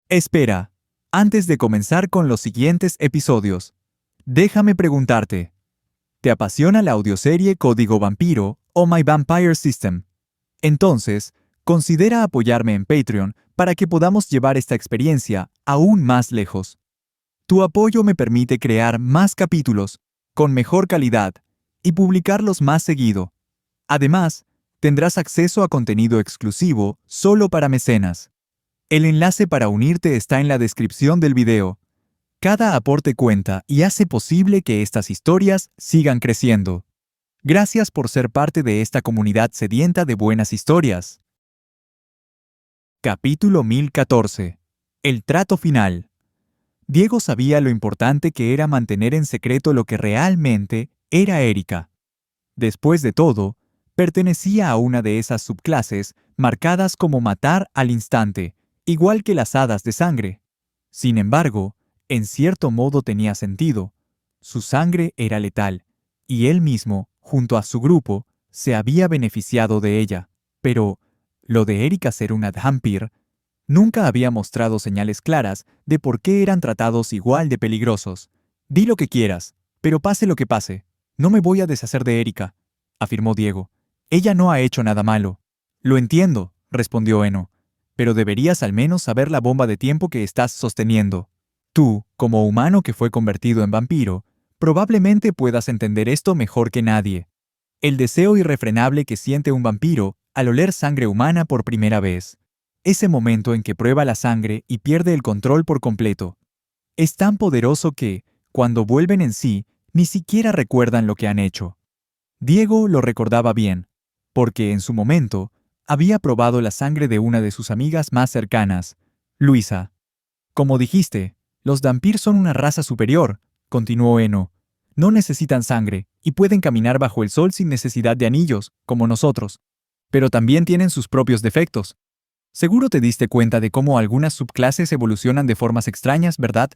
Espera, antes de comenzar con los siguientes episodios, déjame preguntarte, ¿te apasiona la audioserie Código Vampiro o My Vampire System? Entonces, considera apoyarme en Patreon para que podamos llevar esta experiencia aún más lejos. Tu apoyo me permite crear más capítulos, con mejor calidad, y publicarlos más seguido. Además, tendrás acceso a contenido exclusivo solo para mecenas. El enlace para unirte está en la descripción del video. Cada aporte cuenta y hace posible que estas historias sigan creciendo. Gracias por ser parte de esta comunidad sedienta de buenas historias. Capítulo 1014. El trato final. Diego sabía lo importante que era mantener en secreto lo que realmente era Erika. Después de todo, pertenecía a una de esas subclases marcadas como matar al instante, igual que las hadas de sangre. Sin embargo, en cierto modo tenía sentido. Su sangre era letal, y él mismo, junto a su grupo, se había beneficiado de ella. Pero, lo de Erika ser una Dhampir, nunca había mostrado señales claras de por qué eran tratados igual de peligrosos. Di lo que quieras, pero pase lo que pase, no me voy a deshacer de Erika, afirmó Diego. Ella no ha hecho nada malo. Lo entiendo, respondió Eno, pero deberías al menos saber la bomba de tiempo que estás sosteniendo. Tú, como humano que fue convertido en vampiro, probablemente puedas entender esto mejor que nadie. El deseo irrefrenable que siente un vampiro al oler sangre humana por primera vez. Ese momento en que prueba la sangre y pierde el control por completo. Es tan poderoso que, cuando vuelven en sí, ni siquiera recuerdan lo que han hecho. Diego lo recordaba bien, porque en su momento había probado la sangre de una de sus amigas más cercanas, Luisa. Como dijiste, los Dhampir son una raza superior, continuó Eno. No necesitan sangre y pueden caminar bajo el sol sin necesidad de anillos, como nosotros. Pero también tienen sus propios defectos. Seguro te diste cuenta de cómo algunas subclases evolucionan de formas extrañas, ¿verdad?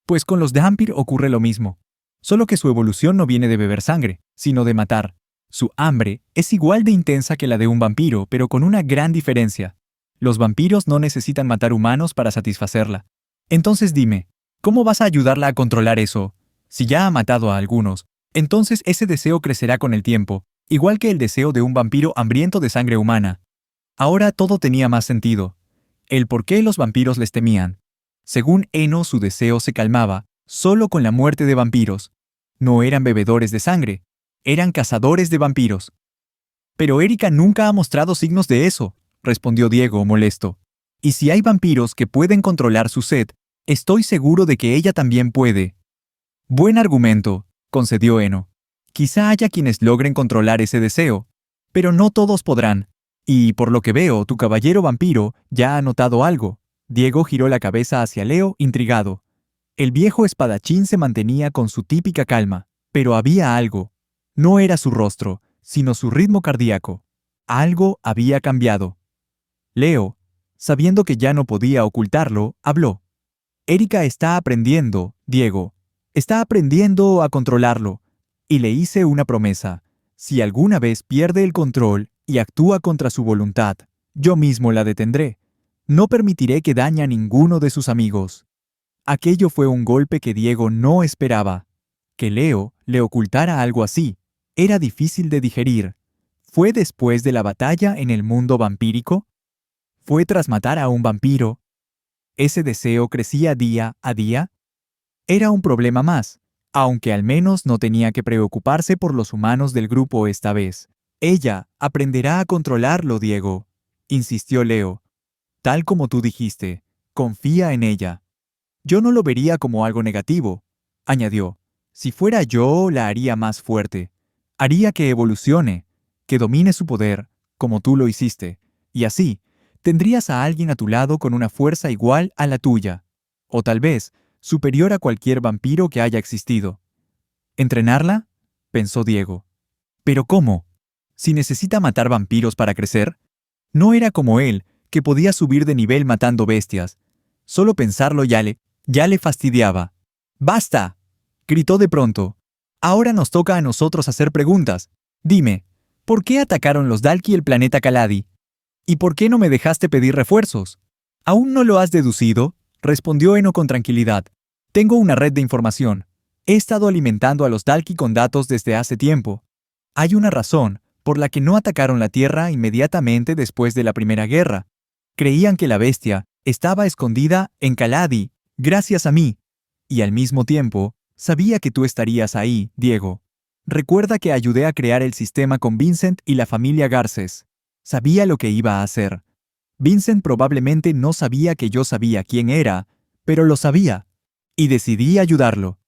Pues con los Dhampir ocurre lo mismo. Solo que su evolución no viene de beber sangre, sino de matar. Su hambre es igual de intensa que la de un vampiro, pero con una gran diferencia. Los vampiros no necesitan matar humanos para satisfacerla. Entonces dime, ¿cómo vas a ayudarla a controlar eso? Si ya ha matado a algunos, entonces ese deseo crecerá con el tiempo, igual que el deseo de un vampiro hambriento de sangre humana. Ahora todo tenía más sentido. El por qué los vampiros les temían. Según Eno, su deseo se calmaba solo con la muerte de vampiros. No eran bebedores de sangre, eran cazadores de vampiros. Pero Erika nunca ha mostrado signos de eso, respondió Diego, molesto. Y si hay vampiros que pueden controlar su sed, estoy seguro de que ella también puede. Buen argumento, concedió Eno. Quizá haya quienes logren controlar ese deseo, pero no todos podrán. Y, por lo que veo, tu caballero vampiro ya ha notado algo. Diego giró la cabeza hacia Leo, intrigado. El viejo espadachín se mantenía con su típica calma, pero había algo. No era su rostro, sino su ritmo cardíaco. Algo había cambiado. Leo, sabiendo que ya no podía ocultarlo, habló. Erika está aprendiendo, Diego. Está aprendiendo a controlarlo. Y le hice una promesa. Si alguna vez pierde el control y actúa contra su voluntad, yo mismo la detendré. No permitiré que dañe a ninguno de sus amigos. Aquello fue un golpe que Diego no esperaba. Que Leo le ocultara algo así era difícil de digerir. ¿Fue después de la batalla en el mundo vampírico? ¿Fue tras matar a un vampiro? ¿Ese deseo crecía día a día? Era un problema más, aunque al menos no tenía que preocuparse por los humanos del grupo esta vez. Ella aprenderá a controlarlo, Diego, insistió Leo. Tal como tú dijiste, confía en ella. Yo no lo vería como algo negativo, añadió. Si fuera yo, la haría más fuerte. Haría que evolucione, que domine su poder, como tú lo hiciste, y así, tendrías a alguien a tu lado con una fuerza igual a la tuya, o tal vez superior a cualquier vampiro que haya existido. ¿Entrenarla?, pensó Diego. ¿Pero cómo? ¿Si necesita matar vampiros para crecer? No era como él, que podía subir de nivel matando bestias. Solo pensarlo ya le fastidiaba. ¡Basta!, gritó de pronto. Ahora nos toca a nosotros hacer preguntas. Dime, ¿por qué atacaron los Dalki el planeta Caladi? ¿Y por qué no me dejaste pedir refuerzos? ¿Aún no lo has deducido? respondió Eno con tranquilidad. Tengo una red de información. He estado alimentando a los Dalki con datos desde hace tiempo. Hay una razón por la que no atacaron la Tierra inmediatamente después de la Primera Guerra. Creían que la bestia estaba escondida en Caladi, gracias a mí. Y al mismo tiempo, sabía que tú estarías ahí, Diego. Recuerda que ayudé a crear el sistema con Vincent y la familia Garces. Sabía lo que iba a hacer. Vincent probablemente no sabía que yo sabía quién era, pero lo sabía. Y decidí ayudarlo.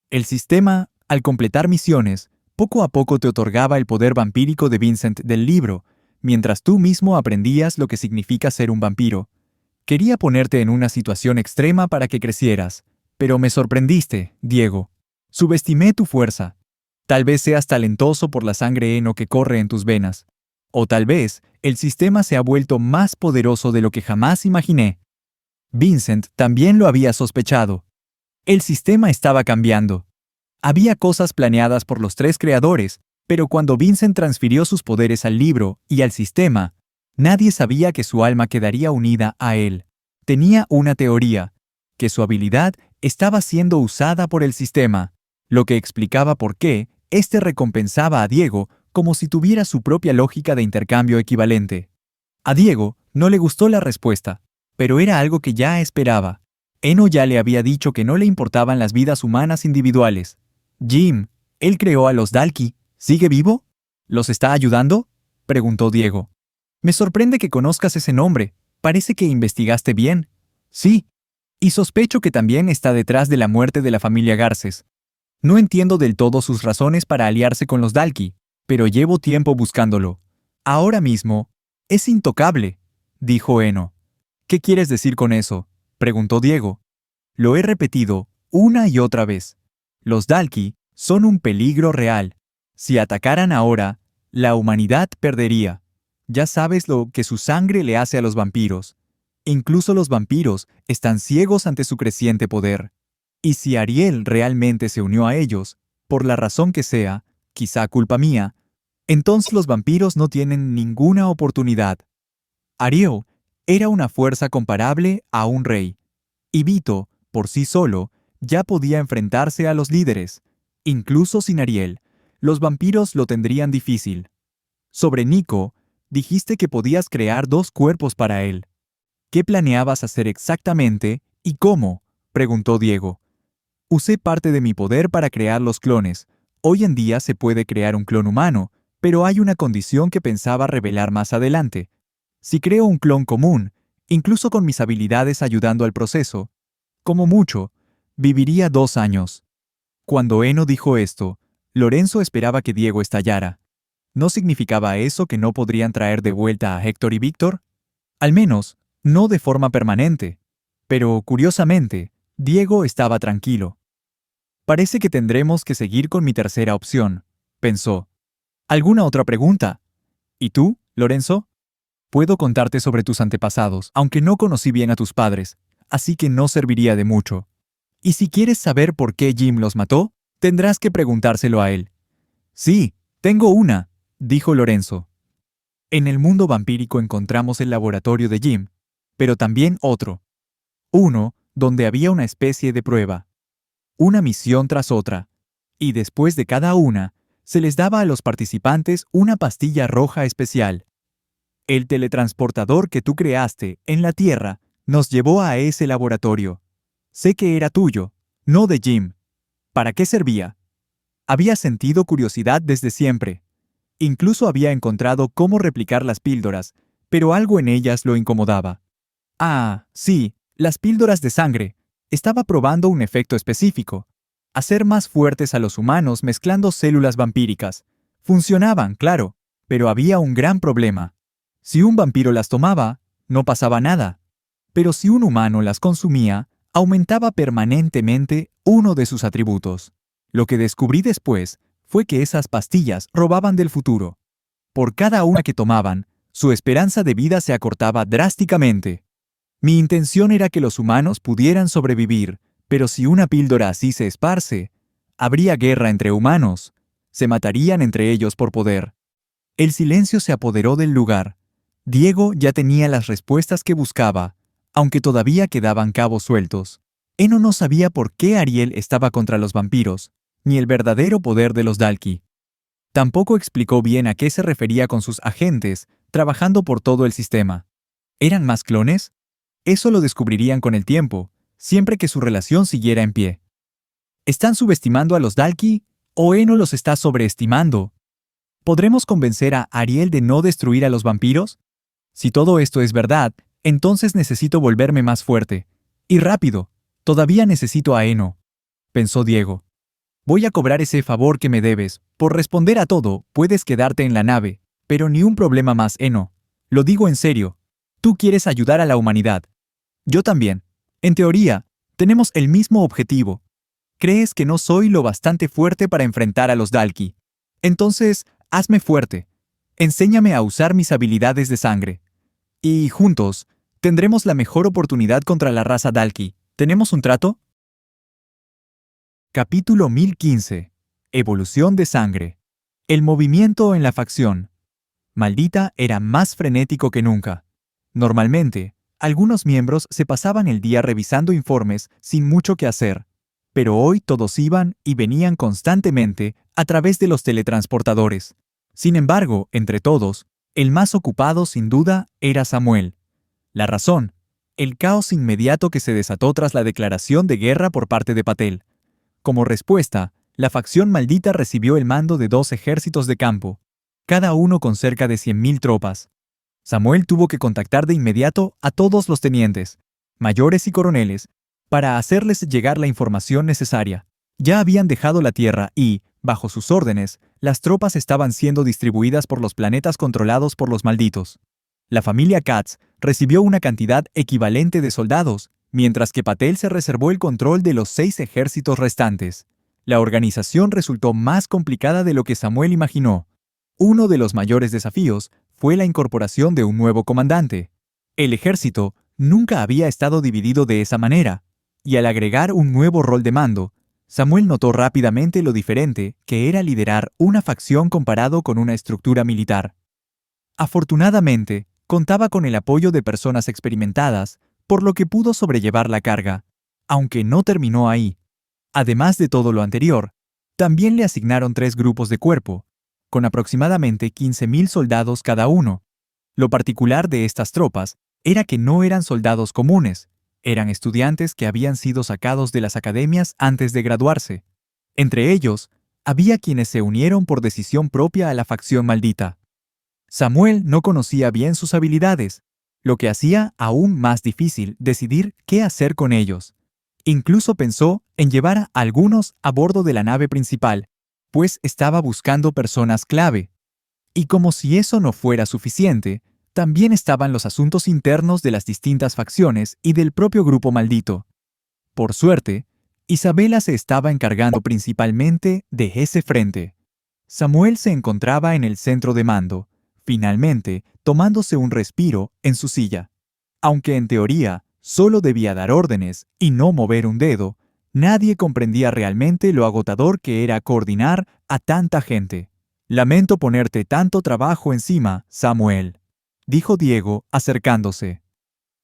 El sistema, al completar misiones, poco a poco te otorgaba el poder vampírico de Vincent del libro, mientras tú mismo aprendías lo que significa ser un vampiro. Quería ponerte en una situación extrema para que crecieras, pero me sorprendiste, Diego. Subestimé tu fuerza. Tal vez seas talentoso por la sangre heno que corre en tus venas. O tal vez el sistema se ha vuelto más poderoso de lo que jamás imaginé. Vincent también lo había sospechado. El sistema estaba cambiando. Había cosas planeadas por los tres creadores, pero cuando Vincent transfirió sus poderes al libro y al sistema, nadie sabía que su alma quedaría unida a él. Tenía una teoría, que su habilidad estaba siendo usada por el sistema, lo que explicaba por qué éste recompensaba a Diego como si tuviera su propia lógica de intercambio equivalente. A Diego no le gustó la respuesta, pero era algo que ya esperaba. Eno ya le había dicho que no le importaban las vidas humanas individuales. Jim, él creó a los Dalki. ¿Sigue vivo? ¿Los está ayudando? Preguntó Diego. Me sorprende que conozcas ese nombre. Parece que investigaste bien. Sí. Y sospecho que también está detrás de la muerte de la familia Garces. No entiendo del todo sus razones para aliarse con los Dalki, pero llevo tiempo buscándolo. Ahora mismo, es intocable, dijo Eno. ¿Qué quieres decir con eso? Preguntó Diego. Lo he repetido una y otra vez. Los Dalki son un peligro real. Si atacaran ahora, la humanidad perdería. Ya sabes lo que su sangre le hace a los vampiros. Incluso los vampiros están ciegos ante su creciente poder. Y si Ariel realmente se unió a ellos, por la razón que sea, quizá culpa mía, entonces los vampiros no tienen ninguna oportunidad. Ariel era una fuerza comparable a un rey. Y Vito, por sí solo, ya podía enfrentarse a los líderes. Incluso sin Ariel, los vampiros lo tendrían difícil. Sobre Nico, dijiste que podías crear 2 cuerpos para él. ¿Qué planeabas hacer exactamente y cómo? Preguntó Diego. Usé parte de mi poder para crear los clones. Hoy en día se puede crear un clon humano, pero hay una condición que pensaba revelar más adelante. Si creo un clon común, incluso con mis habilidades ayudando al proceso, como mucho, viviría 2 años. Cuando Eno dijo esto, Lorenzo esperaba que Diego estallara. ¿No significaba eso que no podrían traer de vuelta a Héctor y Víctor? Al menos, no de forma permanente. Pero, curiosamente, Diego estaba tranquilo. Parece que tendremos que seguir con mi tercera opción, pensó. ¿Alguna otra pregunta? ¿Y tú, Lorenzo? Puedo contarte sobre tus antepasados, aunque no conocí bien a tus padres, así que no serviría de mucho. Y si quieres saber por qué Jim los mató, tendrás que preguntárselo a él. Sí, tengo una, dijo Lorenzo. En el mundo vampírico encontramos el laboratorio de Jim, pero también otro. Uno donde había una especie de prueba. Una misión tras otra. Y después de cada una, se les daba a los participantes una pastilla roja especial. El teletransportador que tú creaste en la Tierra nos llevó a ese laboratorio. Sé que era tuyo, no de Jim. ¿Para qué servía? Había sentido curiosidad desde siempre. Incluso había encontrado cómo replicar las píldoras, pero algo en ellas lo incomodaba. Ah, sí, las píldoras de sangre. Estaba probando un efecto específico. Hacer más fuertes a los humanos mezclando células vampíricas. Funcionaban, claro, pero había un gran problema. Si un vampiro las tomaba, no pasaba nada. Pero si un humano las consumía, aumentaba permanentemente uno de sus atributos. Lo que descubrí después fue que esas pastillas robaban del futuro. Por cada una que tomaban, su esperanza de vida se acortaba drásticamente. Mi intención era que los humanos pudieran sobrevivir, pero si una píldora así se esparce, habría guerra entre humanos. Se matarían entre ellos por poder. El silencio se apoderó del lugar. Diego ya tenía las respuestas que buscaba. aunque todavía quedaban cabos sueltos. Eno no sabía por qué Ariel estaba contra los vampiros, ni el verdadero poder de los Dalki. Tampoco explicó bien a qué se refería con sus agentes, trabajando por todo el sistema. ¿Eran más clones? Eso lo descubrirían con el tiempo, siempre que su relación siguiera en pie. ¿Están subestimando a los Dalki o Eno los está sobreestimando? ¿Podremos convencer a Ariel de no destruir a los vampiros? Si todo esto es verdad, entonces necesito volverme más fuerte. Y rápido. Todavía necesito a Eno, pensó Diego. Voy a cobrar ese favor que me debes. Por responder a todo, puedes quedarte en la nave, pero ni un problema más, Eno. Lo digo en serio. Tú quieres ayudar a la humanidad. Yo también. En teoría, tenemos el mismo objetivo. ¿Crees que no soy lo bastante fuerte para enfrentar a los Dalki? Entonces, hazme fuerte. Enséñame a usar mis habilidades de sangre. Y, juntos, tendremos la mejor oportunidad contra la raza Dalki. ¿Tenemos un trato? Capítulo 1015. Evolución de sangre. El movimiento en la facción. Maldita era más frenético que nunca. Normalmente, algunos miembros se pasaban el día revisando informes sin mucho que hacer, pero hoy todos iban y venían constantemente a través de los teletransportadores. Sin embargo, entre todos, el más ocupado sin duda era Samuel. La razón: el caos inmediato que se desató tras la declaración de guerra por parte de Patel. Como respuesta, la facción maldita recibió el mando de 2 ejércitos de campo, cada uno con cerca de 100.000 tropas. Samuel tuvo que contactar de inmediato a todos los tenientes, mayores y coroneles, para hacerles llegar la información necesaria. Ya habían dejado la Tierra y, bajo sus órdenes, las tropas estaban siendo distribuidas por los planetas controlados por los malditos. La familia Katz recibió una cantidad equivalente de soldados, mientras que Patel se reservó el control de los 6 ejércitos restantes. La organización resultó más complicada de lo que Samuel imaginó. Uno de los mayores desafíos fue la incorporación de un nuevo comandante. El ejército nunca había estado dividido de esa manera, y al agregar un nuevo rol de mando, Samuel notó rápidamente lo diferente que era liderar una facción comparado con una estructura militar. Afortunadamente, contaba con el apoyo de personas experimentadas, por lo que pudo sobrellevar la carga, aunque no terminó ahí. Además de todo lo anterior, también le asignaron 3 grupos de cuerpo, con aproximadamente 15.000 soldados cada uno. Lo particular de estas tropas era que no eran soldados comunes, eran estudiantes que habían sido sacados de las academias antes de graduarse. Entre ellos, había quienes se unieron por decisión propia a la facción maldita. Samuel no conocía bien sus habilidades, lo que hacía aún más difícil decidir qué hacer con ellos. Incluso pensó en llevar a algunos a bordo de la nave principal, pues estaba buscando personas clave. Y como si eso no fuera suficiente, también estaban los asuntos internos de las distintas facciones y del propio grupo maldito. Por suerte, Isabela se estaba encargando principalmente de ese frente. Samuel se encontraba en el centro de mando, finalmente tomándose un respiro en su silla. Aunque en teoría solo debía dar órdenes y no mover un dedo, nadie comprendía realmente lo agotador que era coordinar a tanta gente. Lamento ponerte tanto trabajo encima, Samuel, dijo Diego, acercándose.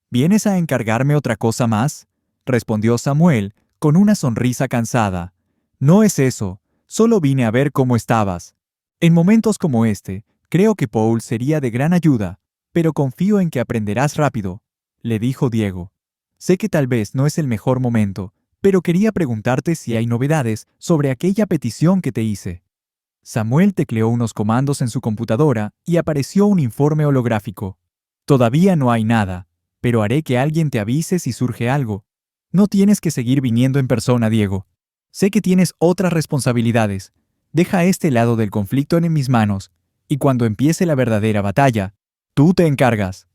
¿Vienes a encargarme otra cosa más?, respondió Samuel, con una sonrisa cansada. No es eso, solo vine a ver cómo estabas. En momentos como este, creo que Paul sería de gran ayuda, pero confío en que aprenderás rápido, le dijo Diego. Sé que tal vez no es el mejor momento, pero quería preguntarte si hay novedades sobre aquella petición que te hice. Samuel tecleó unos comandos en su computadora y apareció un informe holográfico. Todavía no hay nada, pero haré que alguien te avise si surge algo. No tienes que seguir viniendo en persona, Diego. Sé que tienes otras responsabilidades. Deja este lado del conflicto en mis manos, y cuando empiece la verdadera batalla, tú te encargas.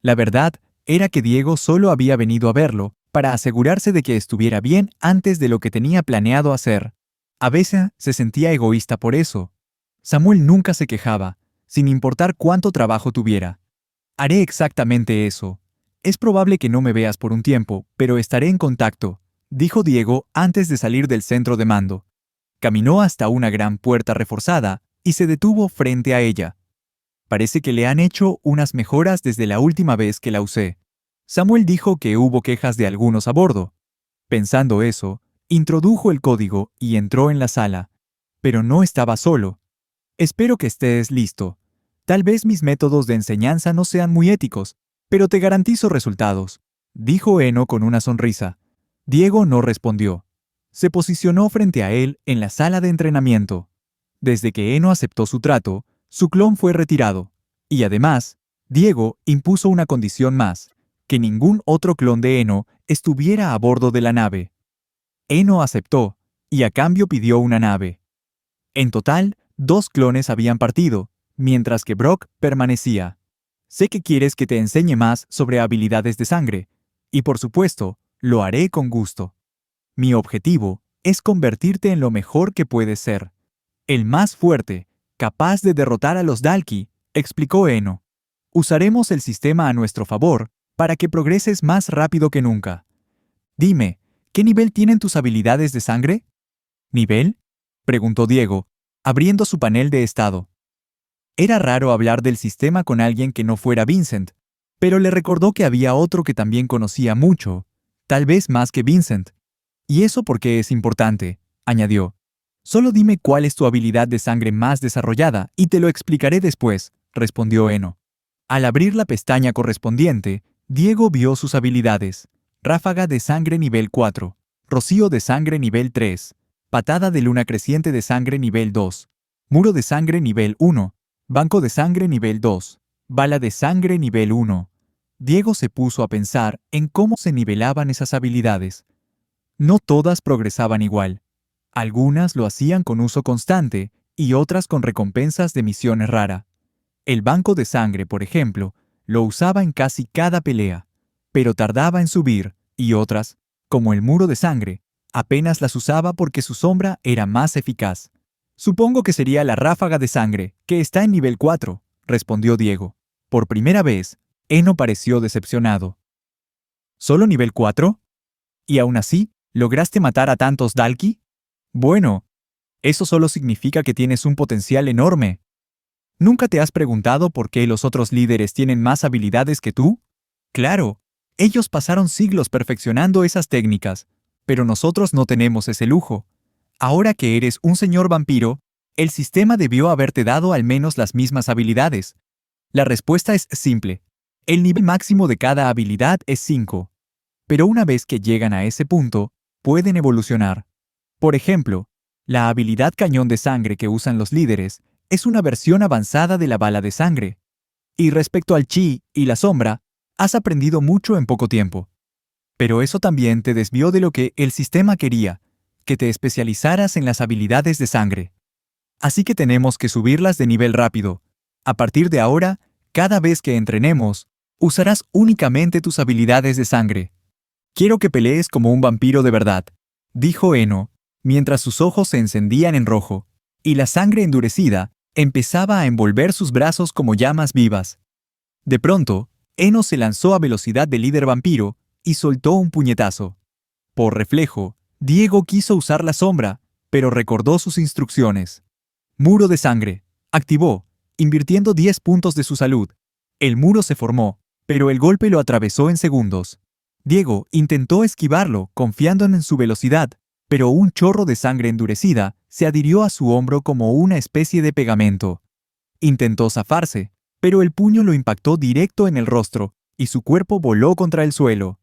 La verdad era que Diego solo había venido a verlo para asegurarse de que estuviera bien antes de lo que tenía planeado hacer. A veces se sentía egoísta por eso. Samuel nunca se quejaba, sin importar cuánto trabajo tuviera. Haré exactamente eso. Es probable que no me veas por un tiempo, pero estaré en contacto, dijo Diego antes de salir del centro de mando. Caminó hasta una gran puerta reforzada y se detuvo frente a ella. Parece que le han hecho unas mejoras desde la última vez que la usé. Samuel dijo que hubo quejas de algunos a bordo. Pensando eso, introdujo el código y entró en la sala. Pero no estaba solo. Espero que estés listo. Tal vez mis métodos de enseñanza no sean muy éticos, pero te garantizo resultados, dijo Eno con una sonrisa. Diego no respondió. Se posicionó frente a él en la sala de entrenamiento. Desde que Eno aceptó su trato, su clon fue retirado. Y además, Diego impuso una condición más, que ningún otro clon de Eno estuviera a bordo de la nave. Eno aceptó, y a cambio pidió una nave. En total, 2 clones habían partido, mientras que Brock permanecía. Sé que quieres que te enseñe más sobre habilidades de sangre, y por supuesto, lo haré con gusto. Mi objetivo es convertirte en lo mejor que puedes ser. El más fuerte, capaz de derrotar a los Dalki, explicó Eno. Usaremos el sistema a nuestro favor para que progreses más rápido que nunca. Dime, ¿qué nivel tienen tus habilidades de sangre? ¿Nivel?, preguntó Diego, abriendo su panel de estado. Era raro hablar del sistema con alguien que no fuera Vincent, pero le recordó que había otro que también conocía mucho, tal vez más que Vincent. ¿Y eso por qué es importante?, añadió. Solo dime cuál es tu habilidad de sangre más desarrollada y te lo explicaré después, respondió Eno. Al abrir la pestaña correspondiente, Diego vio sus habilidades. Ráfaga de sangre nivel 4, rocío de sangre nivel 3, patada de luna creciente de sangre nivel 2, muro de sangre nivel 1, banco de sangre nivel 2, bala de sangre nivel 1. Diego se puso a pensar en cómo se nivelaban esas habilidades. No todas progresaban igual. Algunas lo hacían con uso constante y otras con recompensas de misiones rara. El banco de sangre, por ejemplo, lo usaba en casi cada pelea, pero tardaba en subir, y otras, como el muro de sangre, apenas las usaba porque su sombra era más eficaz. Supongo que sería la ráfaga de sangre, que está en nivel 4, respondió Diego. Por primera vez, Eno pareció decepcionado. ¿Solo nivel 4? ¿Y aún así, lograste matar a tantos Dalki? Bueno, eso solo significa que tienes un potencial enorme. ¿Nunca te has preguntado por qué los otros líderes tienen más habilidades que tú? Claro, ellos pasaron siglos perfeccionando esas técnicas, pero nosotros no tenemos ese lujo. Ahora que eres un señor vampiro, el sistema debió haberte dado al menos las mismas habilidades. La respuesta es simple. El nivel máximo de cada habilidad es 5. Pero una vez que llegan a ese punto, pueden evolucionar. Por ejemplo, la habilidad cañón de sangre que usan los líderes es una versión avanzada de la bala de sangre. Y respecto al chi y la sombra, has aprendido mucho en poco tiempo. Pero eso también te desvió de lo que el sistema quería, que te especializaras en las habilidades de sangre. Así que tenemos que subirlas de nivel rápido. A partir de ahora, cada vez que entrenemos, usarás únicamente tus habilidades de sangre. Quiero que pelees como un vampiro de verdad, dijo Eno, mientras sus ojos se encendían en rojo, y la sangre endurecida empezaba a envolver sus brazos como llamas vivas. De pronto, Eno se lanzó a velocidad de líder vampiro y soltó un puñetazo. Por reflejo, Diego quiso usar la sombra, pero recordó sus instrucciones. Muro de sangre. Activó, invirtiendo 10 puntos de su salud. El muro se formó, pero el golpe lo atravesó en segundos. Diego intentó esquivarlo, confiando en su velocidad, pero un chorro de sangre endurecida se adhirió a su hombro como una especie de pegamento. Intentó zafarse, pero el puño lo impactó directo en el rostro, y su cuerpo voló contra el suelo.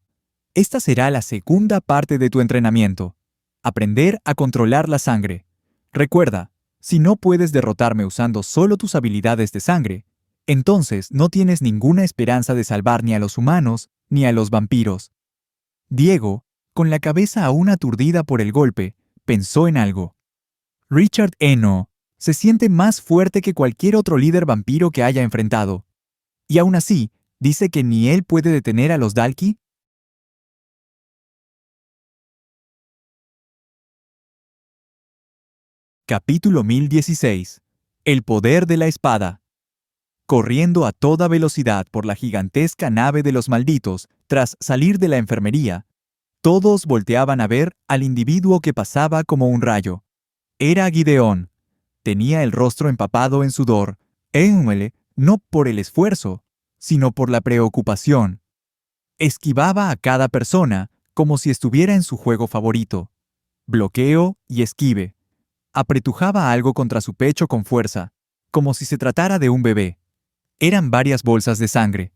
Esta será la segunda parte de tu entrenamiento. Aprender a controlar la sangre. Recuerda, si no puedes derrotarme usando solo tus habilidades de sangre, entonces no tienes ninguna esperanza de salvar ni a los humanos ni a los vampiros. Diego, con la cabeza aún aturdida por el golpe, pensó en algo. Richard Eno se siente más fuerte que cualquier otro líder vampiro que haya enfrentado. Y aún así, dice que ni él puede detener a los Dalki. Capítulo 1016. El poder de la espada. Corriendo a toda velocidad por la gigantesca nave de los malditos, tras salir de la enfermería, todos volteaban a ver al individuo que pasaba como un rayo. Era Gideón. Tenía el rostro empapado en sudor, no por el esfuerzo, sino por la preocupación. Esquivaba a cada persona como si estuviera en su juego favorito. Bloqueo y esquive. Apretujaba algo contra su pecho con fuerza, como si se tratara de un bebé. Eran varias bolsas de sangre.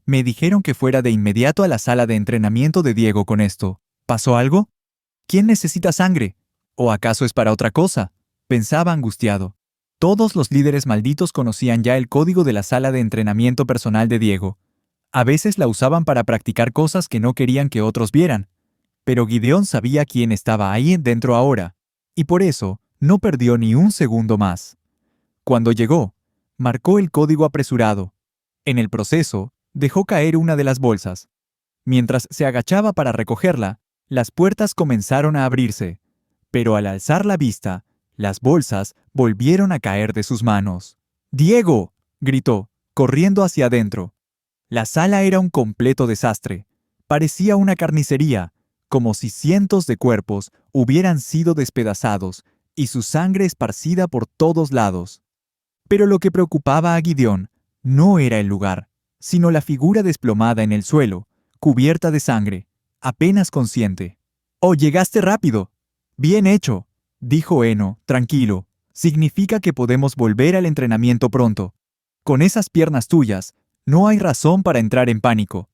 Me dijeron que fuera de inmediato a la sala de entrenamiento de Diego con esto. ¿Pasó algo? ¿Quién necesita sangre? ¿O acaso es para otra cosa? Pensaba angustiado. Todos los líderes malditos conocían ya el código de la sala de entrenamiento personal de Diego. A veces la usaban para practicar cosas que no querían que otros vieran. Pero Gideón sabía quién estaba ahí dentro ahora, y por eso no perdió ni un segundo más. Cuando llegó, marcó el código apresurado. En el proceso, dejó caer una de las bolsas. Mientras se agachaba para recogerla, las puertas comenzaron a abrirse, pero al alzar la vista, las bolsas volvieron a caer de sus manos. ¡Diego!, gritó, corriendo hacia adentro. La sala era un completo desastre. Parecía una carnicería, como si cientos de cuerpos hubieran sido despedazados y su sangre esparcida por todos lados. Pero lo que preocupaba a Gideón no era el lugar, sino la figura desplomada en el suelo, cubierta de sangre, apenas consciente. «¡Oh, llegaste rápido! Bien hecho», dijo Eno, tranquilo. «Significa que podemos volver al entrenamiento pronto. Con esas piernas tuyas, no hay razón para entrar en pánico».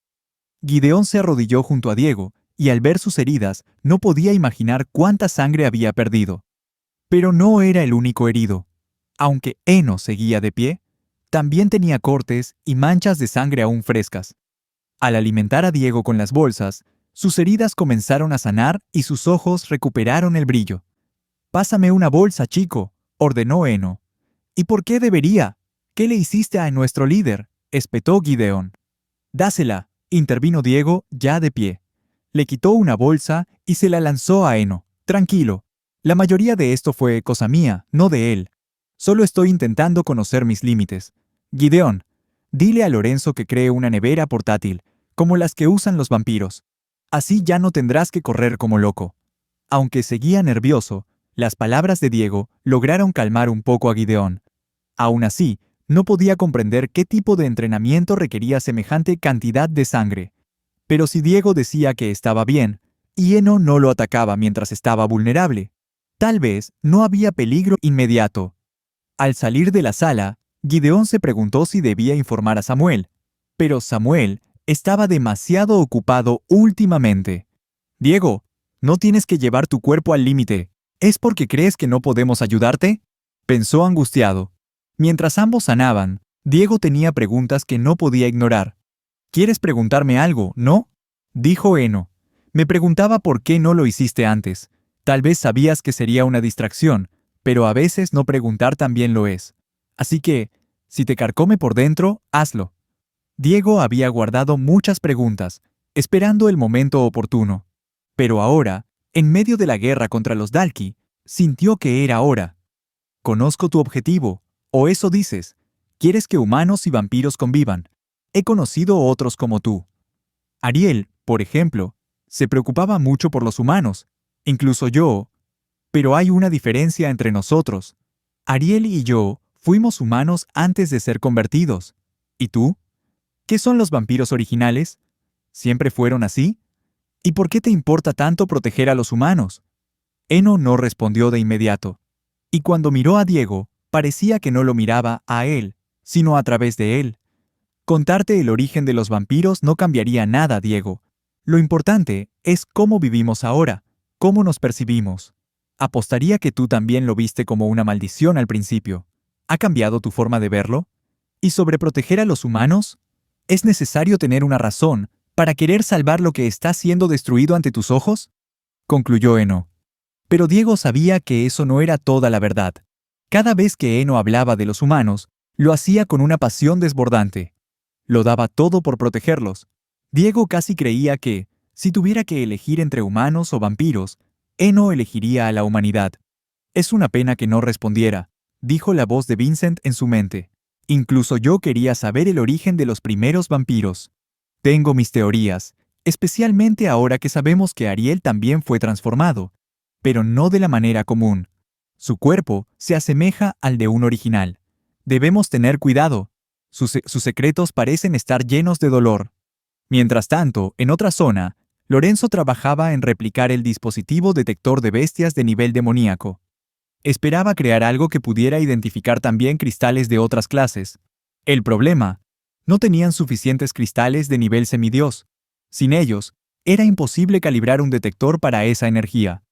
Gideón se arrodilló junto a Diego, y al ver sus heridas, no podía imaginar cuánta sangre había perdido. Pero no era el único herido. Aunque Eno seguía de pie, también tenía cortes y manchas de sangre aún frescas. Al alimentar a Diego con las bolsas, sus heridas comenzaron a sanar y sus ojos recuperaron el brillo. «Pásame una bolsa, chico», ordenó Eno. «¿Y por qué debería? ¿Qué le hiciste a nuestro líder?», espetó Gideón. «Dásela», intervino Diego, ya de pie. Le quitó una bolsa y se la lanzó a Eno. «Tranquilo. La mayoría de esto fue cosa mía, no de él. Solo estoy intentando conocer mis límites. Gideón, dile a Lorenzo que cree una nevera portátil, como las que usan los vampiros. Así ya no tendrás que correr como loco». Aunque seguía nervioso, las palabras de Diego lograron calmar un poco a Gideón. Aún así, no podía comprender qué tipo de entrenamiento requería semejante cantidad de sangre. Pero si Diego decía que estaba bien, y Eno no lo atacaba mientras estaba vulnerable, tal vez no había peligro inmediato. Al salir de la sala, Gideón se preguntó si debía informar a Samuel, pero Samuel estaba demasiado ocupado últimamente. «Diego, no tienes que llevar tu cuerpo al límite. ¿Es porque crees que no podemos ayudarte?», pensó angustiado. Mientras ambos sanaban, Diego tenía preguntas que no podía ignorar. «¿Quieres preguntarme algo, no?», dijo Eno. «Me preguntaba por qué no lo hiciste antes. Tal vez sabías que sería una distracción, pero a veces no preguntar también lo es. Así que, si te carcome por dentro, hazlo». Diego había guardado muchas preguntas, esperando el momento oportuno. Pero ahora, en medio de la guerra contra los Dalki, sintió que era hora. «Conozco tu objetivo, o eso dices. Quieres que humanos y vampiros convivan. He conocido otros como tú. Ariel, por ejemplo, se preocupaba mucho por los humanos, incluso yo. Pero hay una diferencia entre nosotros. Ariel y yo fuimos humanos antes de ser convertidos. ¿Y tú? ¿Qué son los vampiros originales? ¿Siempre fueron así? ¿Y por qué te importa tanto proteger a los humanos?». Eno no respondió de inmediato. Y cuando miró a Diego, parecía que no lo miraba a él, sino a través de él. «Contarte el origen de los vampiros no cambiaría nada, Diego. Lo importante es cómo vivimos ahora, cómo nos percibimos. Apostaría que tú también lo viste como una maldición al principio. ¿Ha cambiado tu forma de verlo? ¿Y sobre proteger a los humanos? ¿Es necesario tener una razón para querer salvar lo que está siendo destruido ante tus ojos?», concluyó Eno. Pero Diego sabía que eso no era toda la verdad. Cada vez que Eno hablaba de los humanos, lo hacía con una pasión desbordante. Lo daba todo por protegerlos. Diego casi creía que, si tuviera que elegir entre humanos o vampiros, Eno elegiría a la humanidad. «Es una pena que no respondiera», dijo la voz de Vincent en su mente. «Incluso yo quería saber el origen de los primeros vampiros. Tengo mis teorías, especialmente ahora que sabemos que Ariel también fue transformado, pero no de la manera común. Su cuerpo se asemeja al de un original. Debemos tener cuidado. Sus secretos parecen estar llenos de dolor». Mientras tanto, en otra zona, Lorenzo trabajaba en replicar el dispositivo detector de bestias de nivel demoníaco. Esperaba crear algo que pudiera identificar también cristales de otras clases. El problema: no tenían suficientes cristales de nivel semidios. Sin ellos, era imposible calibrar un detector para esa energía.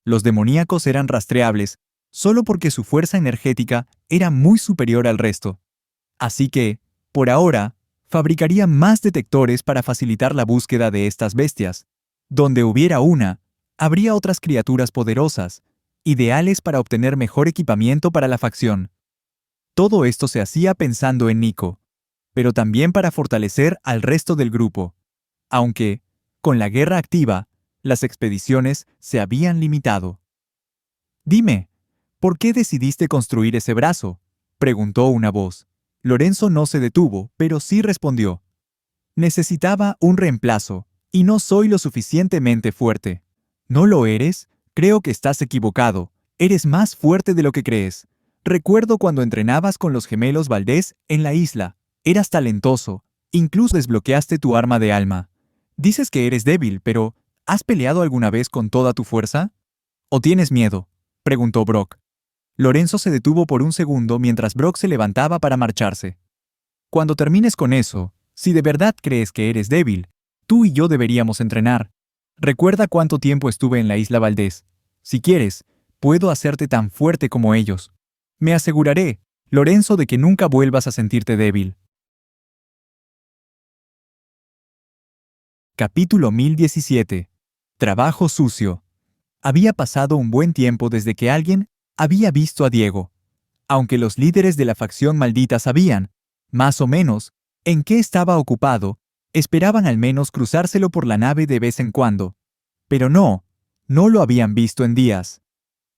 Los demoníacos eran rastreables, solo porque su fuerza energética era muy superior al resto. Así que, por ahora, fabricaría más detectores para facilitar la búsqueda de estas bestias. Donde hubiera una, habría otras criaturas poderosas, ideales para obtener mejor equipamiento para la facción. Todo esto se hacía pensando en Nico, pero también para fortalecer al resto del grupo. Aunque, con la guerra activa, las expediciones se habían limitado. «Dime, ¿por qué decidiste construir ese brazo?», preguntó una voz. Lorenzo no se detuvo, pero sí respondió. «Necesitaba un reemplazo, y no soy lo suficientemente fuerte». «¿No lo eres? Creo que estás equivocado. Eres más fuerte de lo que crees. Recuerdo cuando entrenabas con los gemelos Valdés en la isla. Eras talentoso. Incluso desbloqueaste tu arma de alma. Dices que eres débil, pero ¿has peleado alguna vez con toda tu fuerza? ¿O tienes miedo?», preguntó Brock. Lorenzo se detuvo por un segundo mientras Brock se levantaba para marcharse. «Cuando termines con eso, si de verdad crees que eres débil, tú y yo deberíamos entrenar. Recuerda cuánto tiempo estuve en la isla Valdés. Si quieres, puedo hacerte tan fuerte como ellos. Me aseguraré, Lorenzo, de que nunca vuelvas a sentirte débil». Capítulo 1017. Trabajo sucio. Había pasado un buen tiempo desde que alguien había visto a Diego. Aunque los líderes de la facción maldita sabían, más o menos, en qué estaba ocupado, esperaban al menos cruzárselo por la nave de vez en cuando. Pero no lo habían visto en días.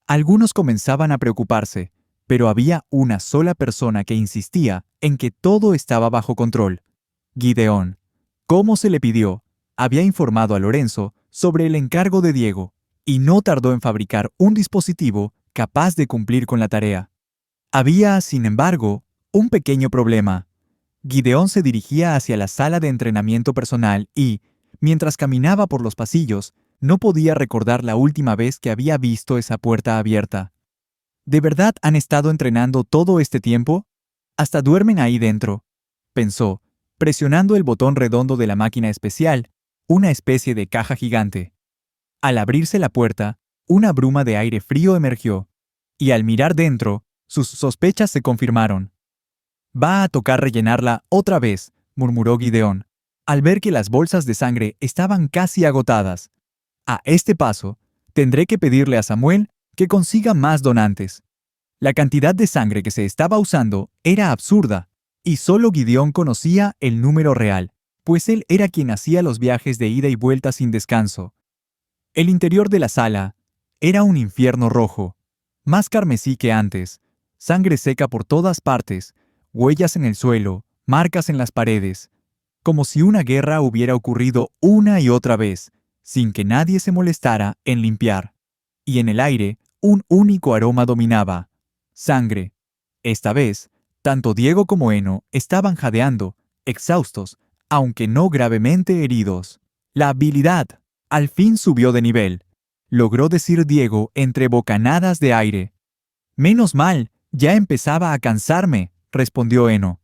Algunos comenzaban a preocuparse, pero había una sola persona que insistía en que todo estaba bajo control: Gideón. Como se le pidió, había informado a Lorenzo sobre el encargo de Diego, y no tardó en fabricar un dispositivo capaz de cumplir con la tarea. Había, sin embargo, un pequeño problema. Gideón se dirigía hacia la sala de entrenamiento personal y, mientras caminaba por los pasillos, no podía recordar la última vez que había visto esa puerta abierta. ¿De verdad han estado entrenando todo este tiempo? Hasta duermen ahí dentro, pensó, presionando el botón redondo de la máquina especial, una especie de caja gigante. Al abrirse la puerta, una bruma de aire frío emergió, y al mirar dentro, sus sospechas se confirmaron. «Va a tocar rellenarla otra vez», murmuró Gideón, al ver que las bolsas de sangre estaban casi agotadas. «A este paso, tendré que pedirle a Samuel que consiga más donantes». La cantidad de sangre que se estaba usando era absurda, y solo Gideón conocía el número real, pues él era quien hacía los viajes de ida y vuelta sin descanso. El interior de la sala era un infierno rojo, más carmesí que antes, sangre seca por todas partes, huellas en el suelo, marcas en las paredes, como si una guerra hubiera ocurrido una y otra vez, sin que nadie se molestara en limpiar. Y en el aire, un único aroma dominaba: sangre. Esta vez, tanto Diego como Eno estaban jadeando, exhaustos, aunque no gravemente heridos. La habilidad al fin subió de nivel, logró decir Diego entre bocanadas de aire. «Menos mal, ya empezaba a cansarme», respondió Eno.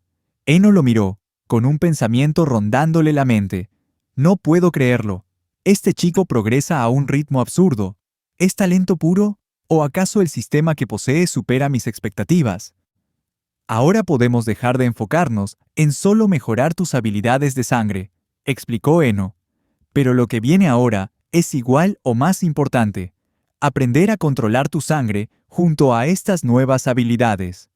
Eno lo miró, con un pensamiento rondándole la mente. «No puedo creerlo. Este chico progresa a un ritmo absurdo. ¿Es talento puro? ¿O acaso el sistema que posee supera mis expectativas? Ahora podemos dejar de enfocarnos en solo mejorar tus habilidades de sangre», explicó Eno. «Pero lo que viene ahora es igual o más importante: aprender a controlar tu sangre junto a estas nuevas habilidades.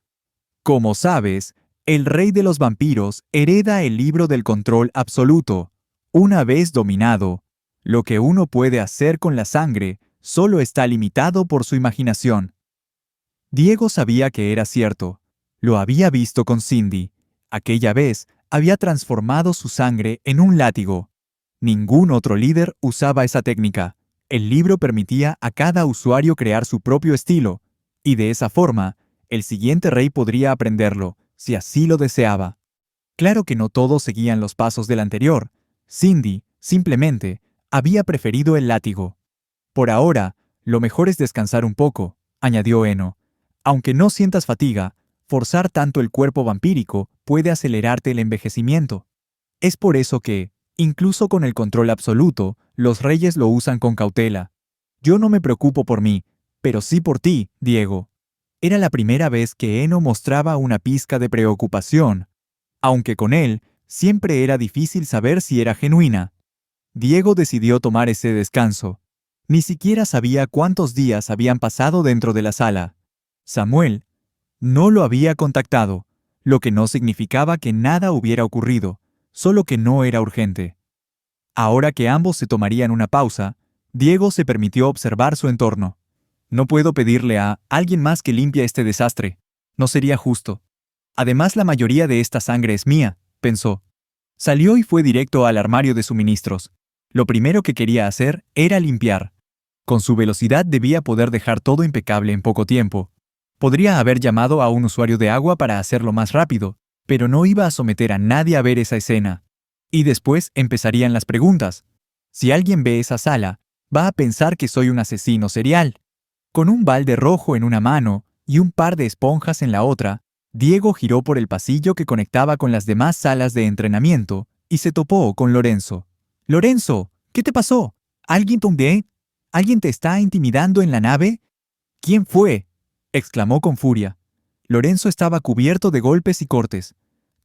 Como sabes, el rey de los vampiros hereda el libro del control absoluto. Una vez dominado, lo que uno puede hacer con la sangre solo está limitado por su imaginación». Diego sabía que era cierto. Lo había visto con Cindy. Aquella vez había transformado su sangre en un látigo. Ningún otro líder usaba esa técnica. El libro permitía a cada usuario crear su propio estilo, y de esa forma, el siguiente rey podría aprenderlo, si así lo deseaba. Claro que no todos seguían los pasos del anterior. Cindy, simplemente, había preferido el látigo. Por ahora, lo mejor es descansar un poco, añadió Eno. Aunque no sientas fatiga, forzar tanto el cuerpo vampírico puede acelerarte el envejecimiento. Es por eso que, incluso con el control absoluto, los reyes lo usan con cautela. Yo no me preocupo por mí, pero sí por ti, Diego. Era la primera vez que Eno mostraba una pizca de preocupación, aunque con él siempre era difícil saber si era genuina. Diego decidió tomar ese descanso. Ni siquiera sabía cuántos días habían pasado dentro de la sala. Samuel no lo había contactado, lo que no significaba que nada hubiera ocurrido, solo que no era urgente. Ahora que ambos se tomarían una pausa, Diego se permitió observar su entorno. No puedo pedirle a alguien más que limpie este desastre. No sería justo. Además, la mayoría de esta sangre es mía, pensó. Salió y fue directo al armario de suministros. Lo primero que quería hacer era limpiar. Con su velocidad debía poder dejar todo impecable en poco tiempo. Podría haber llamado a un usuario de agua para hacerlo más rápido, pero no iba a someter a nadie a ver esa escena. Y después empezarían las preguntas. Si alguien ve esa sala, va a pensar que soy un asesino serial. Con un balde rojo en una mano y un par de esponjas en la otra, Diego giró por el pasillo que conectaba con las demás salas de entrenamiento y se topó con Lorenzo. «Lorenzo, ¿qué te pasó? ¿Alguien te está intimidando en la nave?» «¿Quién fue?», exclamó con furia. Lorenzo estaba cubierto de golpes y cortes.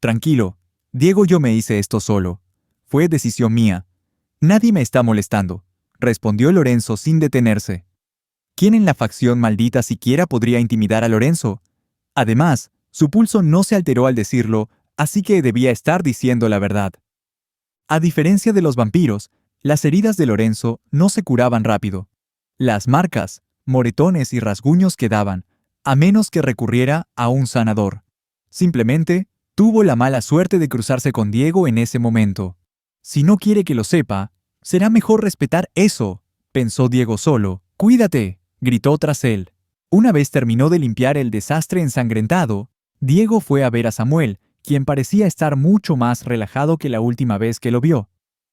«Tranquilo, Diego, yo me hice esto solo. Fue decisión mía. Nadie me está molestando», respondió Lorenzo sin detenerse. ¿Quién en la facción maldita siquiera podría intimidar a Lorenzo? Además, su pulso no se alteró al decirlo, así que debía estar diciendo la verdad. A diferencia de los vampiros, las heridas de Lorenzo no se curaban rápido. Las marcas, moretones y rasguños quedaban, a menos que recurriera a un sanador. Simplemente, tuvo la mala suerte de cruzarse con Diego en ese momento. Si no quiere que lo sepa, será mejor respetar eso, pensó Diego solo. «Cuídate», gritó tras él. Una vez terminó de limpiar el desastre ensangrentado, Diego fue a ver a Samuel, quien parecía estar mucho más relajado que la última vez que lo vio.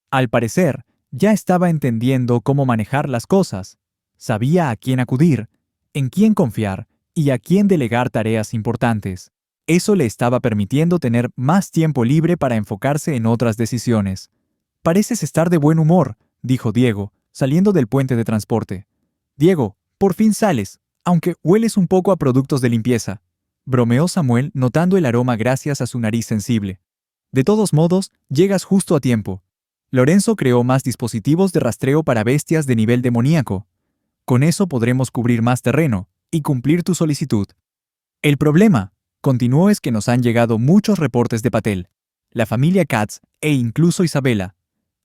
Al parecer, ya estaba entendiendo cómo manejar las cosas. Sabía a quién acudir, en quién confiar y a quién delegar tareas importantes. Eso le estaba permitiendo tener más tiempo libre para enfocarse en otras decisiones. «Pareces estar de buen humor», dijo Diego, saliendo del puente de transporte. «Diego, por fin sales, aunque hueles un poco a productos de limpieza», bromeó Samuel notando el aroma gracias a su nariz sensible. «De todos modos, llegas justo a tiempo. Lorenzo creó más dispositivos de rastreo para bestias de nivel demoníaco. Con eso podremos cubrir más terreno y cumplir tu solicitud. El problema, continuó, es que nos han llegado muchos reportes de Patel, la familia Katz e incluso Isabela.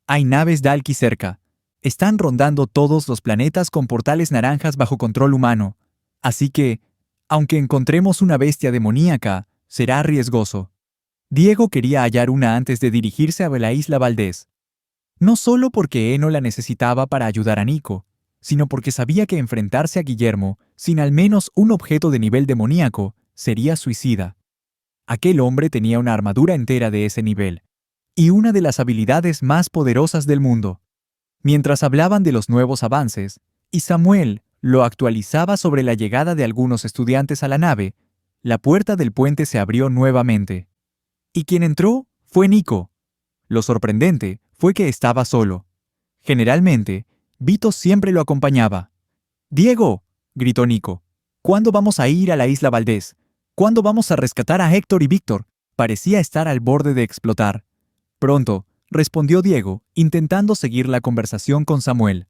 Hay naves Dalki cerca. Están rondando todos los planetas con portales naranjas bajo control humano. Así que, aunque encontremos una bestia demoníaca, será riesgoso». Diego quería hallar una antes de dirigirse a la isla Valdés. No solo porque Eno la necesitaba para ayudar a Nico, sino porque sabía que enfrentarse a Guillermo sin al menos un objeto de nivel demoníaco sería suicida. Aquel hombre tenía una armadura entera de ese nivel, y una de las habilidades más poderosas del mundo. Mientras hablaban de los nuevos avances, y Samuel lo actualizaba sobre la llegada de algunos estudiantes a la nave, la puerta del puente se abrió nuevamente. Y quien entró fue Nico. Lo sorprendente fue que estaba solo. Generalmente, Vito siempre lo acompañaba. «Diego», gritó Nico, «¿cuándo vamos a ir a la isla Valdés? ¿Cuándo vamos a rescatar a Héctor y Víctor?» Parecía estar al borde de explotar. «Pronto», respondió Diego, intentando seguir la conversación con Samuel.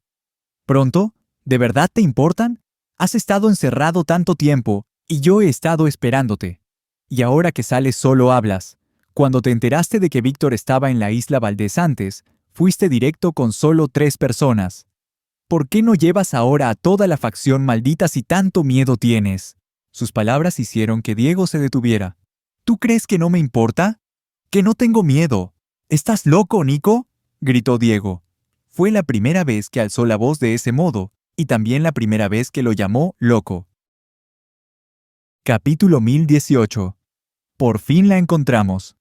«¿Pronto? ¿De verdad te importan? Has estado encerrado tanto tiempo, y yo he estado esperándote. Y ahora que sales solo hablas. Cuando te enteraste de que Víctor estaba en la isla Valdés antes, fuiste directo con solo 3 personas. ¿Por qué no llevas ahora a toda la facción maldita si tanto miedo tienes?» Sus palabras hicieron que Diego se detuviera. «¿Tú crees que no me importa? ¿Que no tengo miedo? ¿Estás loco, Nico?», gritó Diego. Fue la primera vez que alzó la voz de ese modo, y también la primera vez que lo llamó loco. Capítulo 1018. Por fin la encontramos.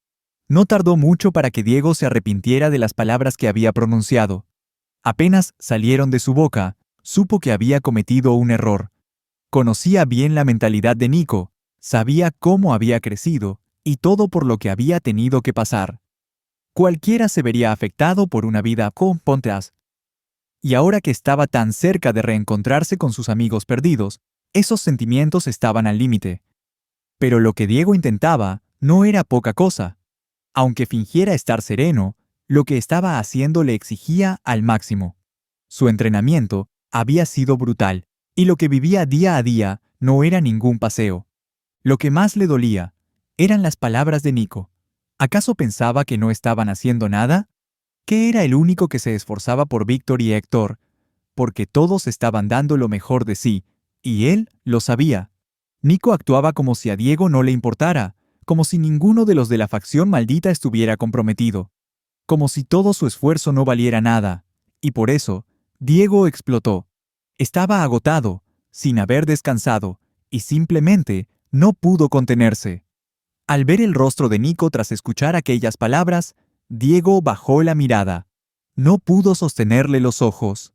No tardó mucho para que Diego se arrepintiera de las palabras que había pronunciado. Apenas salieron de su boca, supo que había cometido un error. Conocía bien la mentalidad de Nico, sabía cómo había crecido y todo por lo que había tenido que pasar. Cualquiera se vería afectado por una vida con Ponteas. Y ahora que estaba tan cerca de reencontrarse con sus amigos perdidos, esos sentimientos estaban al límite. Pero lo que Diego intentaba no era poca cosa. Aunque fingiera estar sereno, lo que estaba haciendo le exigía al máximo. Su entrenamiento había sido brutal, y lo que vivía día a día no era ningún paseo. Lo que más le dolía eran las palabras de Nico. ¿Acaso pensaba que no estaban haciendo nada? ¿Que era el único que se esforzaba por Víctor y Héctor? Porque todos estaban dando lo mejor de sí, y él lo sabía. Nico actuaba como si a Diego no le importara, como si ninguno de los de la facción maldita estuviera comprometido, como si todo su esfuerzo no valiera nada, y por eso, Diego explotó. Estaba agotado, sin haber descansado, y simplemente no pudo contenerse. Al ver el rostro de Nico tras escuchar aquellas palabras, Diego bajó la mirada. No pudo sostenerle los ojos.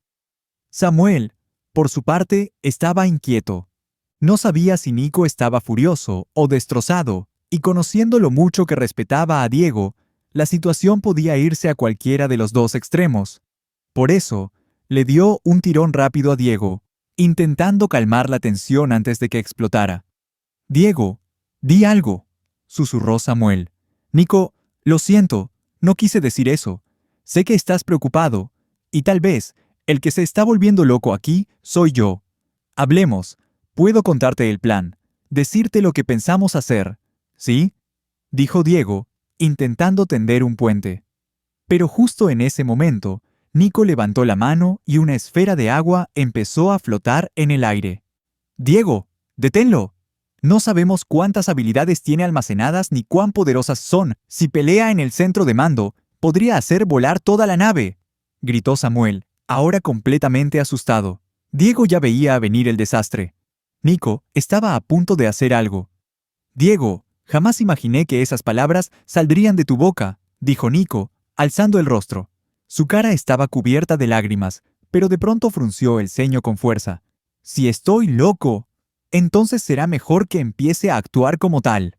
Samuel, por su parte, estaba inquieto. No sabía si Nico estaba furioso o destrozado, y conociendo lo mucho que respetaba a Diego, la situación podía irse a cualquiera de los dos extremos. Por eso, le dio un tirón rápido a Diego, intentando calmar la tensión antes de que explotara. «Diego, di algo», susurró Samuel. «Nico, lo siento, no quise decir eso. Sé que estás preocupado, y tal vez el que se está volviendo loco aquí soy yo. Hablemos, puedo contarte el plan, decirte lo que pensamos hacer, ¿sí?», dijo Diego, intentando tender un puente. Pero justo en ese momento, Nico levantó la mano y una esfera de agua empezó a flotar en el aire. «Diego, deténlo. No sabemos cuántas habilidades tiene almacenadas ni cuán poderosas son. Si pelea en el centro de mando, podría hacer volar toda la nave», gritó Samuel, ahora completamente asustado. Diego ya veía venir el desastre. Nico estaba a punto de hacer algo. «Diego, jamás imaginé que esas palabras saldrían de tu boca», dijo Nico, alzando el rostro. Su cara estaba cubierta de lágrimas, pero de pronto frunció el ceño con fuerza. «Si estoy loco, entonces será mejor que empiece a actuar como tal».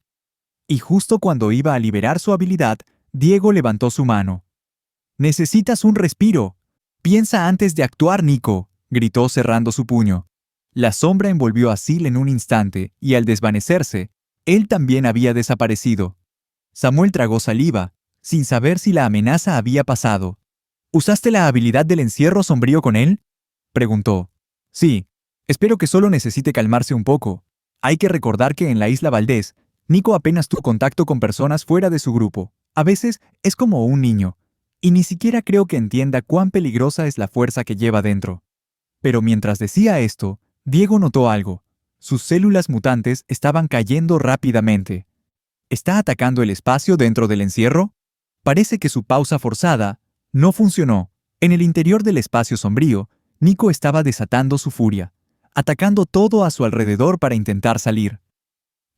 Y justo cuando iba a liberar su habilidad, Diego levantó su mano. «Necesitas un respiro. Piensa antes de actuar, Nico», gritó cerrando su puño. La sombra envolvió a Sil en un instante, y al desvanecerse, él también había desaparecido. Samuel tragó saliva, sin saber si la amenaza había pasado. «¿Usaste la habilidad del encierro sombrío con él?», preguntó. «Sí. Espero que solo necesite calmarse un poco. Hay que recordar que en la isla Valdés, Nico apenas tuvo contacto con personas fuera de su grupo. A veces es como un niño, y ni siquiera creo que entienda cuán peligrosa es la fuerza que lleva dentro». Pero mientras decía esto, Diego notó algo. Sus células mutantes estaban cayendo rápidamente. ¿Está atacando el espacio dentro del encierro? Parece que su pausa forzada no funcionó. En el interior del espacio sombrío, Nico estaba desatando su furia, atacando todo a su alrededor para intentar salir.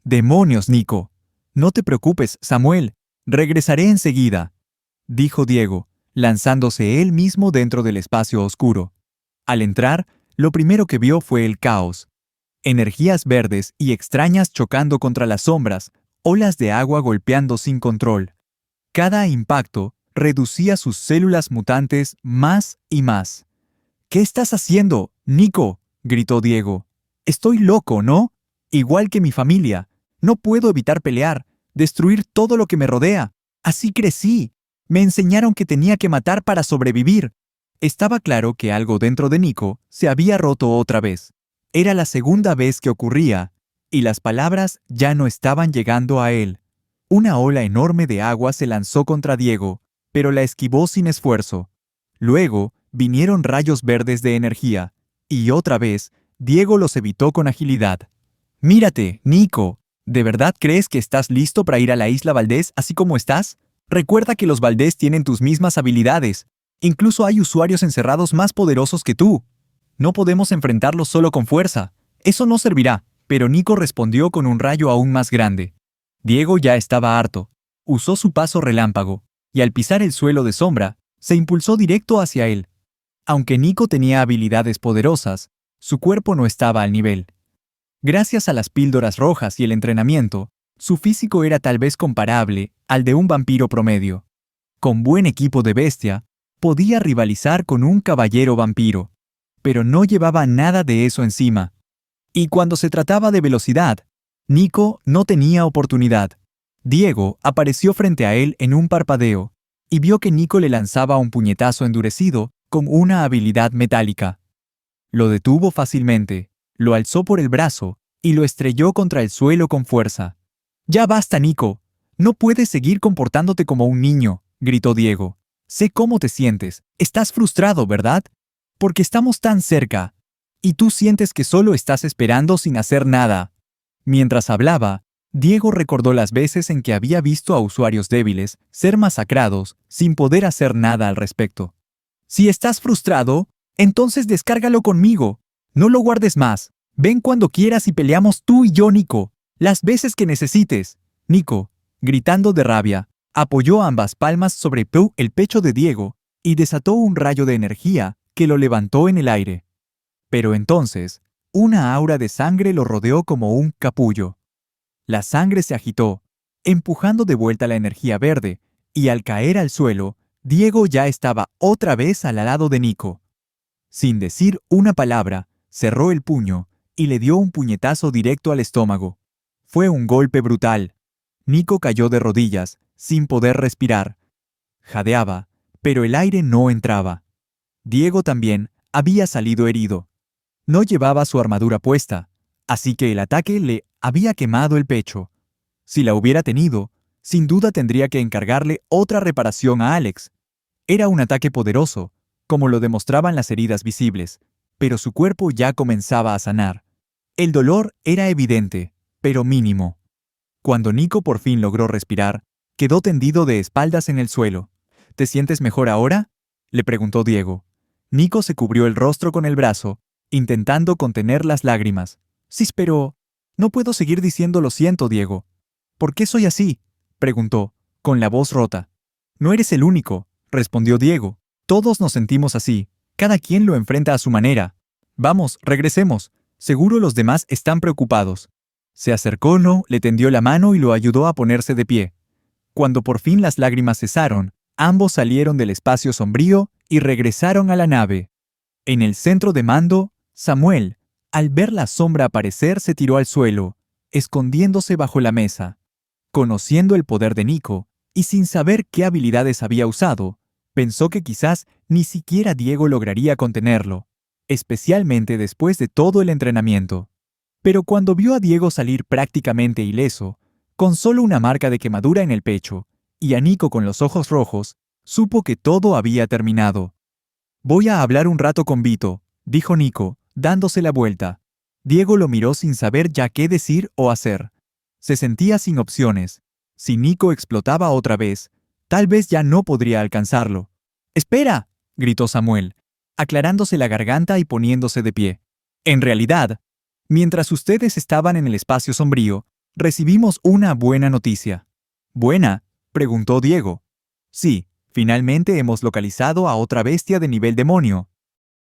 «¡Demonios, Nico! No te preocupes, Samuel. Regresaré enseguida», dijo Diego, lanzándose él mismo dentro del espacio oscuro. Al entrar, lo primero que vio fue el caos. Energías verdes y extrañas chocando contra las sombras, olas de agua golpeando sin control. Cada impacto reducía sus células mutantes más y más. «¿Qué estás haciendo, Nico?», gritó Diego. «Estoy loco, ¿no? Igual que mi familia. No puedo evitar pelear, destruir todo lo que me rodea. Así crecí. Me enseñaron que tenía que matar para sobrevivir». Estaba claro que algo dentro de Nico se había roto otra vez. Era la segunda vez que ocurría, y las palabras ya no estaban llegando a él. Una ola enorme de agua se lanzó contra Diego, pero la esquivó sin esfuerzo. Luego vinieron rayos verdes de energía, y otra vez Diego los evitó con agilidad. «Mírate, Nico. ¿De verdad crees que estás listo para ir a la isla Valdés así como estás? Recuerda que los Valdés tienen tus mismas habilidades. Incluso hay usuarios encerrados más poderosos que tú. No podemos enfrentarlos solo con fuerza. Eso no servirá». Pero Nico respondió con un rayo aún más grande. Diego ya estaba harto. Usó su paso relámpago, y al pisar el suelo de sombra, se impulsó directo hacia él. Aunque Nico tenía habilidades poderosas, su cuerpo no estaba al nivel. Gracias a las píldoras rojas y el entrenamiento, su físico era tal vez comparable al de un vampiro promedio. Con buen equipo de bestia, podía rivalizar con un caballero vampiro, pero no llevaba nada de eso encima. Y cuando se trataba de velocidad, Nico no tenía oportunidad. Diego apareció frente a él en un parpadeo, y vio que Nico le lanzaba un puñetazo endurecido con una habilidad metálica. Lo detuvo fácilmente, lo alzó por el brazo y lo estrelló contra el suelo con fuerza. «¡Ya basta, Nico! No puedes seguir comportándote como un niño», gritó Diego. «Sé cómo te sientes. Estás frustrado, ¿verdad? Porque estamos tan cerca. Y tú sientes que solo estás esperando sin hacer nada». Mientras hablaba, Diego recordó las veces en que había visto a usuarios débiles ser masacrados sin poder hacer nada al respecto. «Si estás frustrado, entonces descárgalo conmigo. No lo guardes más. Ven cuando quieras y peleamos tú y yo, Nico. Las veces que necesites». Nico, gritando de rabia, apoyó ambas palmas sobre el pecho de Diego y desató un rayo de energía que lo levantó en el aire. Pero entonces, una aura de sangre lo rodeó como un capullo. La sangre se agitó, empujando de vuelta la energía verde, y al caer al suelo, Diego ya estaba otra vez al lado de Nico. Sin decir una palabra, cerró el puño y le dio un puñetazo directo al estómago. Fue un golpe brutal. Nico cayó de rodillas, sin poder respirar. Jadeaba, pero el aire no entraba. Diego también había salido herido. No llevaba su armadura puesta, así que el ataque le había quemado el pecho. Si la hubiera tenido, sin duda tendría que encargarle otra reparación a Alex. Era un ataque poderoso, como lo demostraban las heridas visibles, pero su cuerpo ya comenzaba a sanar. El dolor era evidente, pero mínimo. Cuando Nico por fin logró respirar, quedó tendido de espaldas en el suelo. «¿Te sientes mejor ahora?», le preguntó Diego. Nico se cubrió el rostro con el brazo, intentando contener las lágrimas. «Sí, pero no puedo seguir diciendo lo siento, Diego». «¿Por qué soy así?», preguntó, con la voz rota. «No eres el único», respondió Diego. «Todos nos sentimos así. Cada quien lo enfrenta a su manera. Vamos, regresemos. Seguro los demás están preocupados». Se acercó, le tendió la mano y lo ayudó a ponerse de pie. Cuando por fin las lágrimas cesaron, ambos salieron del espacio sombrío y regresaron a la nave. En el centro de mando, Samuel, al ver la sombra aparecer, se tiró al suelo, escondiéndose bajo la mesa. Conociendo el poder de Nico, y sin saber qué habilidades había usado, pensó que quizás ni siquiera Diego lograría contenerlo, especialmente después de todo el entrenamiento. Pero cuando vio a Diego salir prácticamente ileso, con solo una marca de quemadura en el pecho, y a Nico con los ojos rojos, supo que todo había terminado. «Voy a hablar un rato con Vito», dijo Nico, dándose la vuelta. Diego lo miró sin saber ya qué decir o hacer. Se sentía sin opciones. Si Nico explotaba otra vez, tal vez ya no podría alcanzarlo. «¡Espera!», gritó Samuel, aclarándose la garganta y poniéndose de pie. «En realidad, mientras ustedes estaban en el espacio sombrío, recibimos una buena noticia». «¿Buena?», preguntó Diego. «Sí, finalmente hemos localizado a otra bestia de nivel demonio»,